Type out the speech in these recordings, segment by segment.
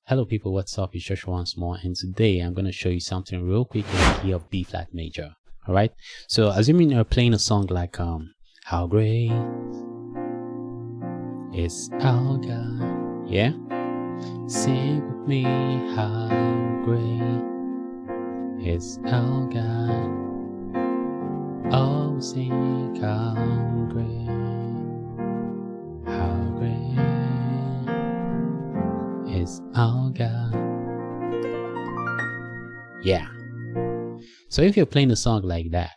Hello people, what's up? It's Joshua once more, and today I'm going to show you something real quick in the key of B flat major. Alright, so assuming you're playing a song like How Great is Our God, yeah? Sing with me, how great is our God. Oh, sing how great is our God. Yeah. So if you're playing a song like that,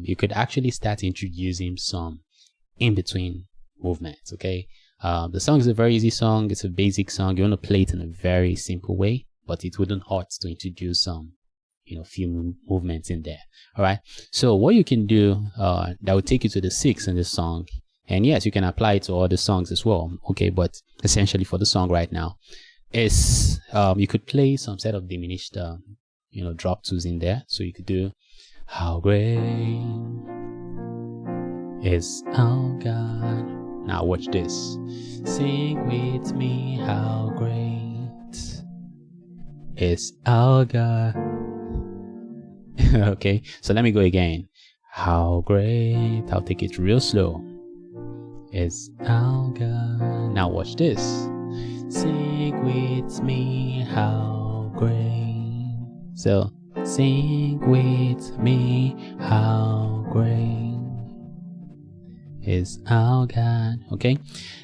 you could actually start introducing some in-between movements, okay? The song is a very easy song. It's a basic song. You want to play it in a very simple way, but it wouldn't hurt to introduce some, few movements in there. All right. So what you can do, that will take you to the 6 in this song. And yes, you can apply it to other songs as well. Okay. But essentially for the song right now is, you could play some set of diminished, drop 2s in there. So you could do, how great is our God. Now watch this. Sing with me, how great is our God. Okay, so let me go again. How great, I'll take it real slow, is our God. Now watch this. Sing with me, how great. So sing with me, how great is our God. Okay,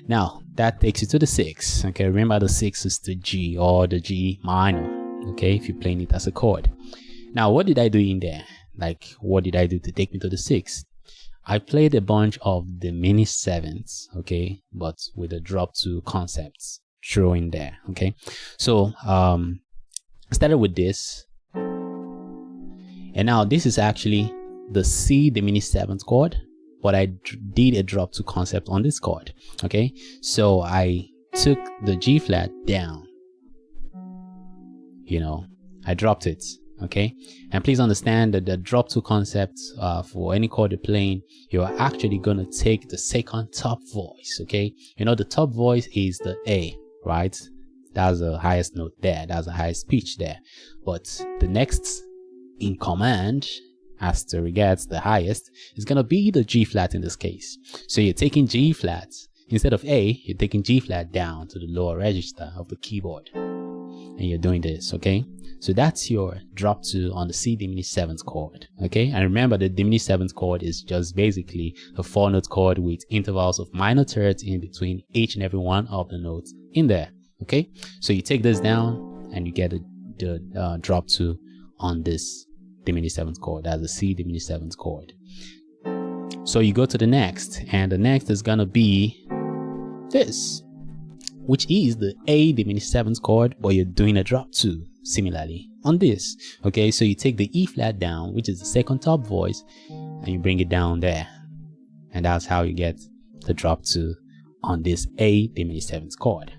now that takes you to the 6. Okay, remember the 6 is the G or the G minor. Okay, if you're playing it as a chord. Now what did I do in there? Like, what did I do to take me to the 6? I played a bunch of diminished 7s, okay, but with a drop 2 concepts thrown in there. Okay, so I started with this, and now this is actually the C diminished 7th chord, but I did a drop 2 concept on this chord. Okay, so I took the G flat down, I dropped it. Okay, and please understand that the drop 2 concept, for any chord you're playing, you're actually going to take the second top voice. Okay, the top voice is the A, right? That's the highest note there, that's the highest pitch there, but the next in command as to regards the highest is going to be the G flat in this case. So you're taking G flat instead of A, you're taking G flat down to the lower register of the keyboard, and you're doing this. Okay, so that's your drop 2 on the C diminished 7th chord. Okay, and remember the diminished 7th chord is just basically a 4-note chord with intervals of minor thirds in between each and every one of the notes in there. Okay, so you take this down and you get the drop 2 on this diminished 7th chord. That's the C diminished 7th chord. So you go to the next, and the next is gonna be this, which is the A diminished 7th chord, but you're doing a drop 2 similarly on this. Okay, so you take the E flat down, which is the second top voice, and you bring it down there, and that's how you get the drop 2 on this A diminished 7th chord.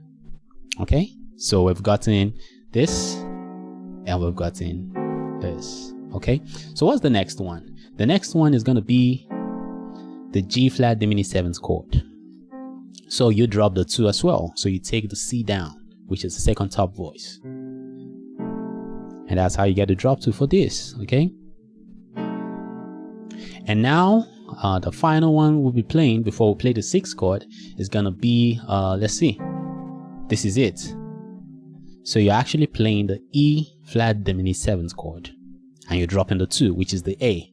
Okay, so we've gotten this and we've gotten this. Okay, so what's the next one? The next one is going to be the G flat diminished 7th chord. So you drop the 2 as well, so you take the C down, which is the second top voice, and that's how you get the drop 2 for this. Okay, and now the final one we'll be playing before we play the 6th chord is gonna be let's see, this is it. So you're actually playing the E flat diminished 7th chord, and you're dropping the 2, which is the A.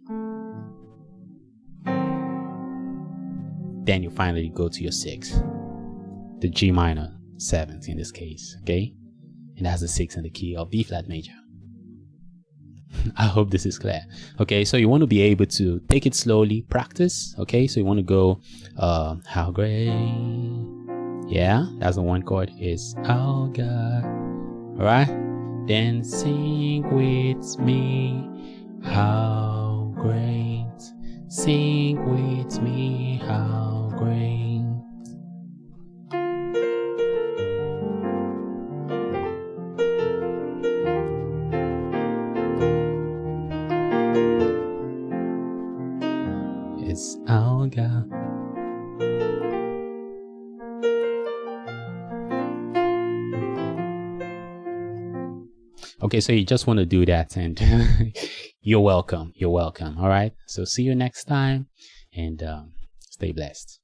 Then you finally go to your 6, the G minor 7th in this case. Okay, and that's the 6 in the key of B flat major. I hope this is clear. Okay, so you want to be able to take it slowly, practice. Okay, so you want to go how great, yeah, that's the 1 chord, is our God. All right, then sing with me, how great. Sing with me, how great is our God. Okay, so you just want to do that, and you're welcome. You're welcome. All right. So see you next time, and stay blessed.